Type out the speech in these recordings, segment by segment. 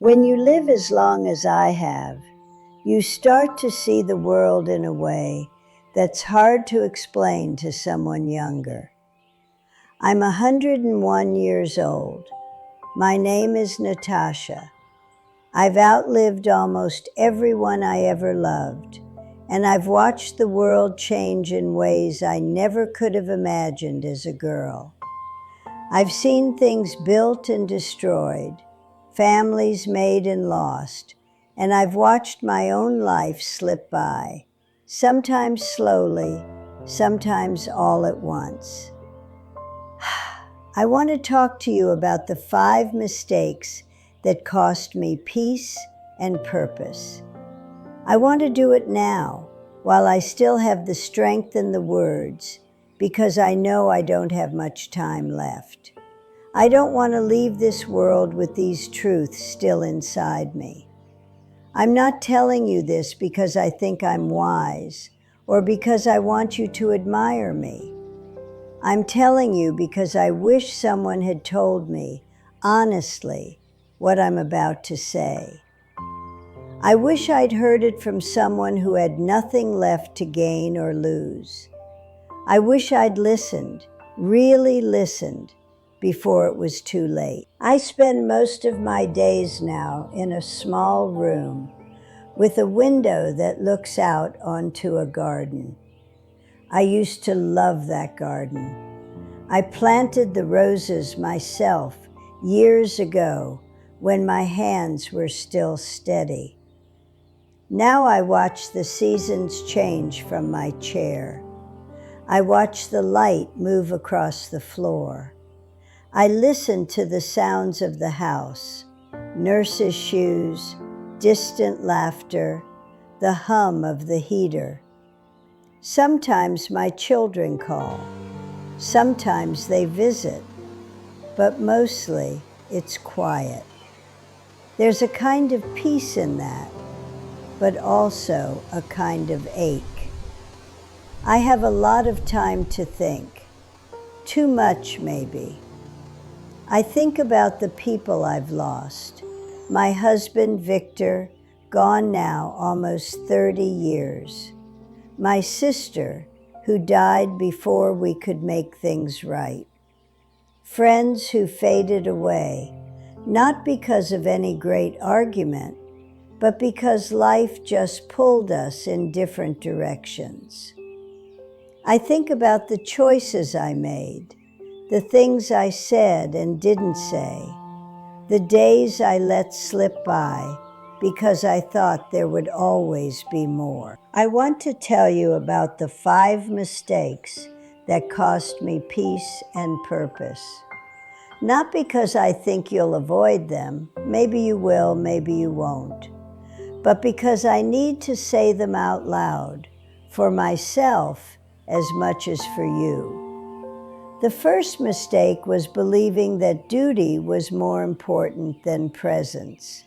When you live as long as I have, you start to see the world in a way that's hard to explain to someone younger. I'm 101 years old. My name is Natasha. I've outlived almost everyone I ever loved, and I've watched the world change in ways I never could have imagined as a girl. I've seen things built and destroyed, families made and lost, and I've watched my own life slip by, sometimes slowly, sometimes all at once. I want to talk to you about the 5 mistakes that cost me peace and purpose. I want to do it now, while I still have the strength and the words, because I know I don't have much time left. I don't want to leave this world with these truths still inside me. I'm not telling you this because I think I'm wise or because I want you to admire me. I'm telling you because I wish someone had told me, honestly, what I'm about to say. I wish I'd heard it from someone who had nothing left to gain or lose. I wish I'd listened, really listened, before it was too late. I spend most of my days now in a small room with a window that looks out onto a garden. I used to love that garden. I planted the roses myself years ago when my hands were still steady. Now I watch the seasons change from my chair. I watch the light move across the floor. I listen to the sounds of the house, nurses' shoes, distant laughter, the hum of the heater. Sometimes my children call. Sometimes they visit, but mostly it's quiet. There's a kind of peace in that, but also a kind of ache. I have a lot of time to think, too much maybe. I think about the people I've lost. My husband, Victor, gone now almost 30 years. My sister, who died before we could make things right. Friends who faded away, not because of any great argument, but because life just pulled us in different directions. I think about the choices I made, the things I said and didn't say, the days I let slip by because I thought there would always be more. I want to tell you about the 5 mistakes that cost me peace and purpose. Not because I think you'll avoid them, maybe you will, maybe you won't, but because I need to say them out loud, for myself as much as for you. The first mistake was believing that duty was more important than presence.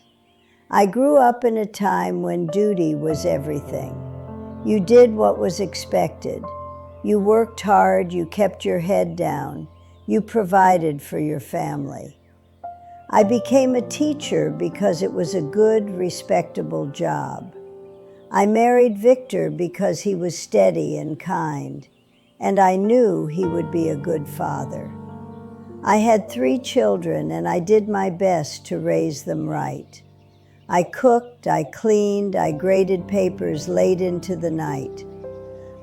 I grew up in a time when duty was everything. You did what was expected. You worked hard, you kept your head down, you provided for your family. I became a teacher because it was a good, respectable job. I married Victor because he was steady and kind, and I knew he would be a good father. I had 3 children, and I did my best to raise them right. I cooked, I cleaned, I graded papers late into the night.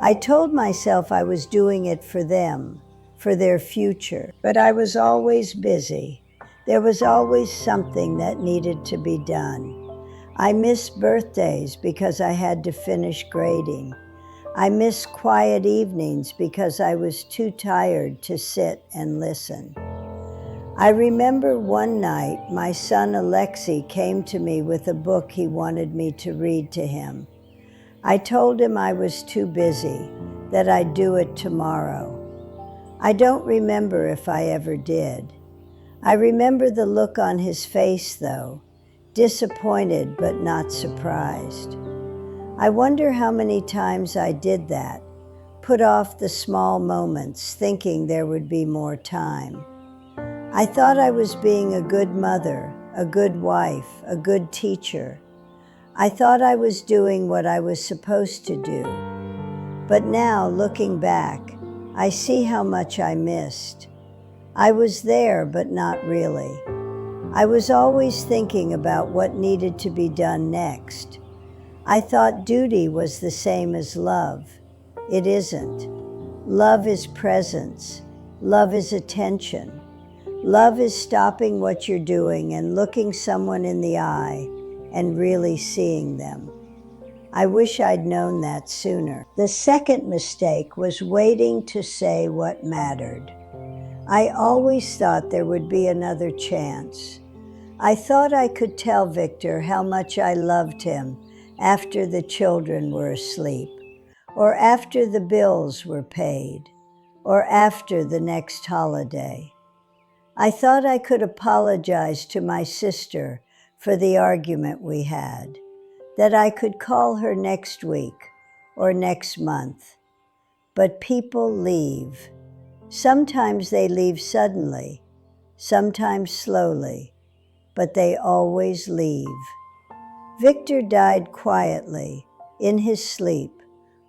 I told myself I was doing it for them, for their future, but I was always busy. There was always something that needed to be done. I missed birthdays because I had to finish grading. I missed quiet evenings because I was too tired to sit and listen. I remember one night my son Alexei came to me with a book he wanted me to read to him. I told him I was too busy, that I'd do it tomorrow. I don't remember if I ever did. I remember the look on his face, though, disappointed but not surprised. I wonder how many times I did that, put off the small moments, thinking there would be more time. I thought I was being a good mother, a good wife, a good teacher. I thought I was doing what I was supposed to do. But now, looking back, I see how much I missed. I was there, but not really. I was always thinking about what needed to be done next. I thought duty was the same as love. It isn't. Love is presence. Love is attention. Love is stopping what you're doing and looking someone in the eye and really seeing them. I wish I'd known that sooner. The second mistake was waiting to say what mattered. I always thought there would be another chance. I thought I could tell Victor how much I loved him after the children were asleep, or after the bills were paid, or after the next holiday. I thought I could apologize to my sister for the argument we had, that I could call her next week or next month. But people leave. Sometimes they leave suddenly, sometimes slowly, but they always leave. Victor died quietly, in his sleep,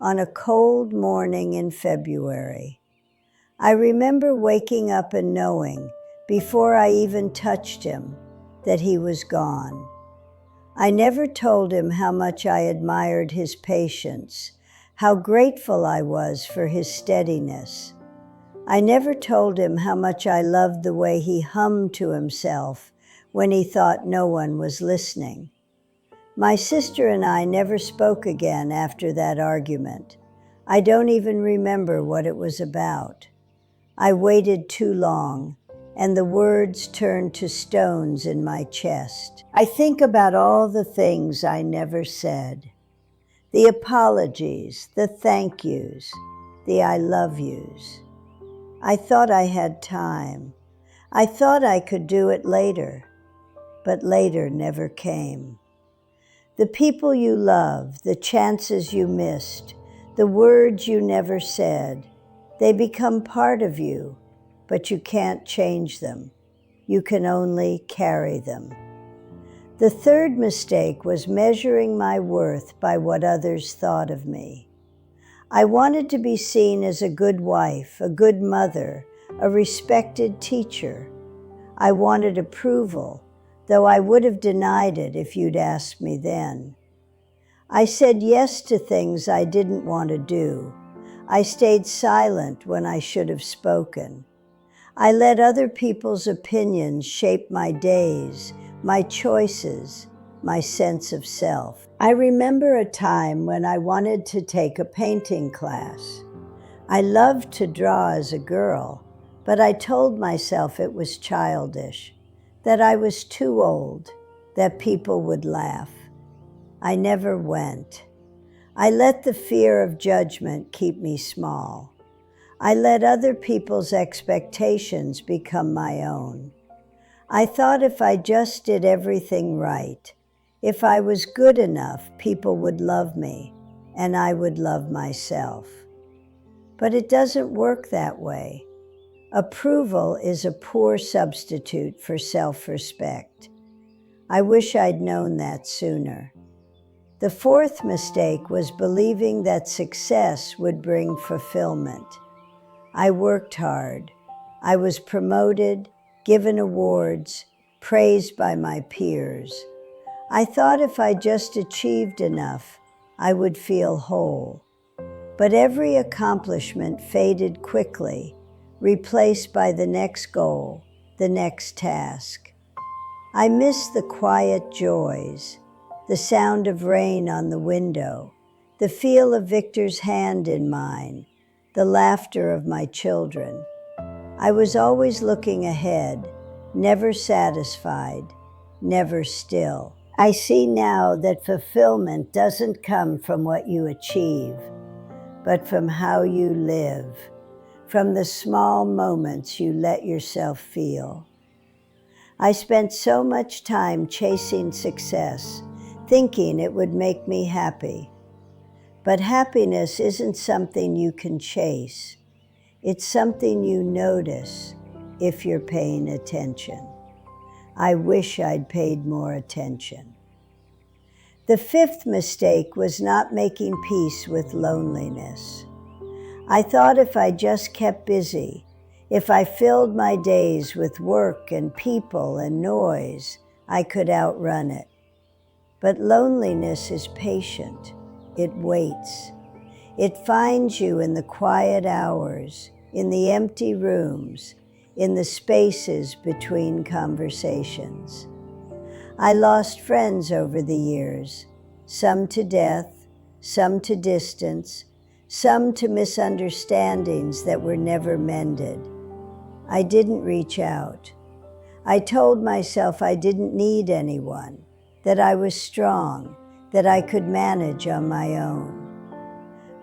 on a cold morning in February. I remember waking up and knowing, before I even touched him, that he was gone. I never told him how much I admired his patience, how grateful I was for his steadiness. I never told him how much I loved the way he hummed to himself when he thought no one was listening. My sister and I never spoke again after that argument. I don't even remember what it was about. I waited too long, and the words turned to stones in my chest. I think about all the things I never said. The apologies, the thank yous, the I love yous. I thought I had time. I thought I could do it later, but later never came. The people you love, the chances you missed, the words you never said, they become part of you, but you can't change them. You can only carry them. The third mistake was measuring my worth by what others thought of me. I wanted to be seen as a good wife, a good mother, a respected teacher. I wanted approval, though I would have denied it if you'd asked me then. I said yes to things I didn't want to do. I stayed silent when I should have spoken. I let other people's opinions shape my days, my choices, my sense of self. I remember a time when I wanted to take a painting class. I loved to draw as a girl, but I told myself it was childish, that I was too old, that people would laugh. I never went. I let the fear of judgment keep me small. I let other people's expectations become my own. I thought if I just did everything right, if I was good enough, people would love me, and I would love myself. But it doesn't work that way. Approval is a poor substitute for self-respect. I wish I'd known that sooner. The fourth mistake was believing that success would bring fulfillment. I worked hard. I was promoted, given awards, praised by my peers. I thought if I just achieved enough, I would feel whole. But every accomplishment faded quickly, replaced by the next goal, the next task. I missed the quiet joys, the sound of rain on the window, the feel of Victor's hand in mine, the laughter of my children. I was always looking ahead, never satisfied, never still. I see now that fulfillment doesn't come from what you achieve, but from how you live, from the small moments you let yourself feel. I spent so much time chasing success, thinking it would make me happy. But happiness isn't something you can chase. It's something you notice if you're paying attention. I wish I'd paid more attention. The fifth mistake was not making peace with loneliness. I thought if I just kept busy, if I filled my days with work and people and noise, I could outrun it. But loneliness is patient. It waits. It finds you in the quiet hours, in the empty rooms, in the spaces between conversations. I lost friends over the years, some to death, some to distance, some to misunderstandings that were never mended. I didn't reach out. I told myself I didn't need anyone, that I was strong, that I could manage on my own.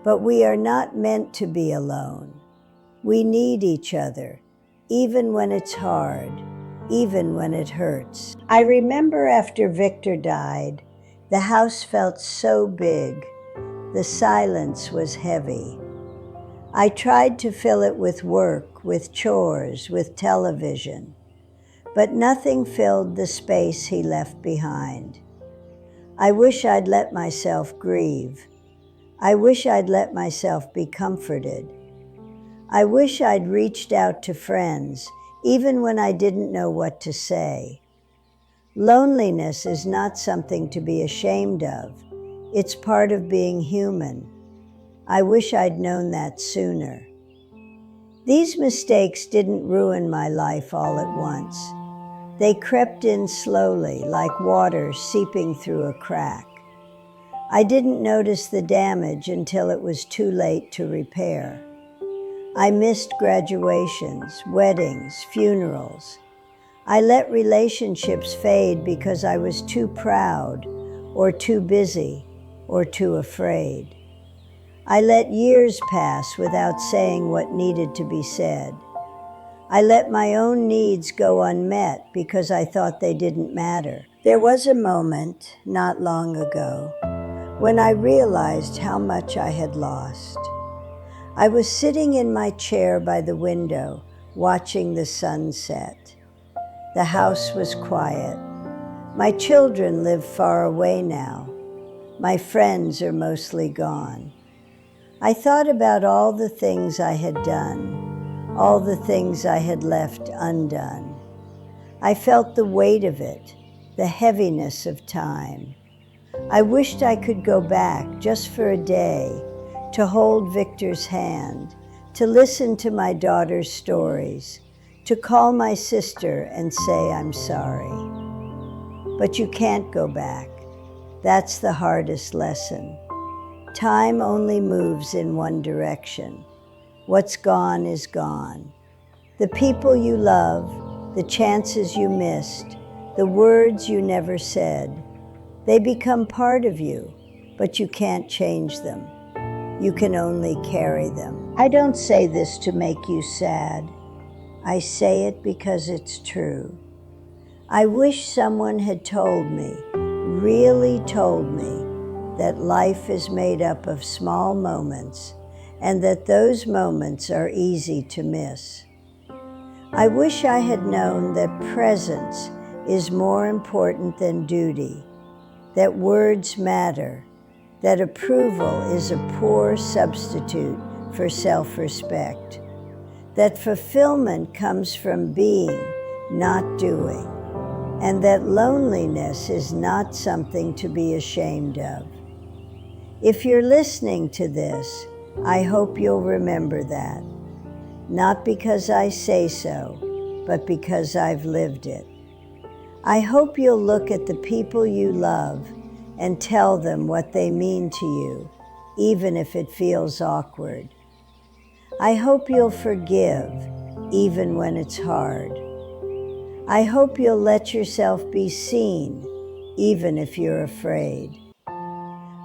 But we are not meant to be alone. We need each other, even when it's hard, even when it hurts. I remember after Victor died, the house felt so big. The silence was heavy. I tried to fill it with work, with chores, with television, but nothing filled the space he left behind. I wish I'd let myself grieve. I wish I'd let myself be comforted. I wish I'd reached out to friends, even when I didn't know what to say. Loneliness is not something to be ashamed of. It's part of being human. I wish I'd known that sooner. These mistakes didn't ruin my life all at once. They crept in slowly, like water seeping through a crack. I didn't notice the damage until it was too late to repair. I missed graduations, weddings, funerals. I let relationships fade because I was too proud, or too busy, or too afraid. I let years pass without saying what needed to be said. I let my own needs go unmet because I thought they didn't matter. There was a moment, not long ago, when I realized how much I had lost. I was sitting in my chair by the window, watching the sun set. The house was quiet. My children live far away now. My friends are mostly gone. I thought about all the things I had done, all the things I had left undone. I felt the weight of it, the heaviness of time. I wished I could go back just for a day, to hold Victor's hand, to listen to my daughter's stories, to call my sister and say I'm sorry. But you can't go back. That's the hardest lesson. Time only moves in one direction. What's gone is gone. The people you love, the chances you missed, the words you never said, they become part of you, but you can't change them. You can only carry them. I don't say this to make you sad. I say it because it's true. I wish someone had told me, really told me, that life is made up of small moments and that those moments are easy to miss. I wish I had known that presence is more important than duty, that words matter, that approval is a poor substitute for self-respect, that fulfillment comes from being, not doing, and that loneliness is not something to be ashamed of. If you're listening to this, I hope you'll remember that, not because I say so, but because I've lived it. I hope you'll look at the people you love and tell them what they mean to you, even if it feels awkward. I hope you'll forgive, even when it's hard. I hope you'll let yourself be seen, even if you're afraid.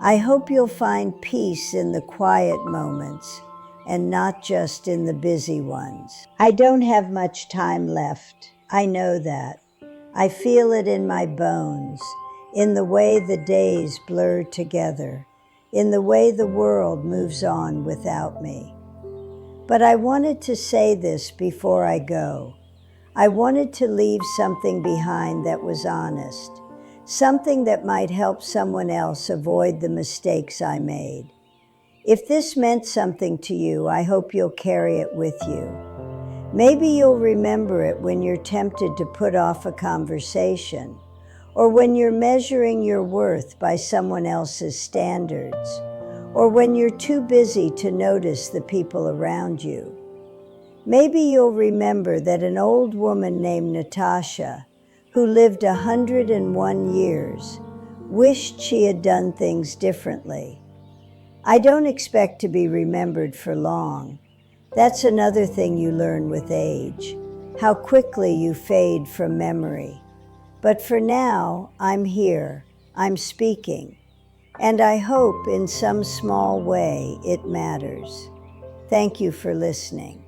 I hope you'll find peace in the quiet moments and not just in the busy ones. I don't have much time left. I know that. I feel it in my bones, in the way the days blur together, in the way the world moves on without me. But I wanted to say this before I go. I wanted to leave something behind that was honest, something that might help someone else avoid the mistakes I made. If this meant something to you, I hope you'll carry it with you. Maybe you'll remember it when you're tempted to put off a conversation, or when you're measuring your worth by someone else's standards, or when you're too busy to notice the people around you. Maybe you'll remember that an old woman named Natasha, who lived 101 years, wished she had done things differently. I don't expect to be remembered for long. That's another thing you learn with age, how quickly you fade from memory. But for now, I'm here, I'm speaking, and I hope in some small way it matters. Thank you for listening.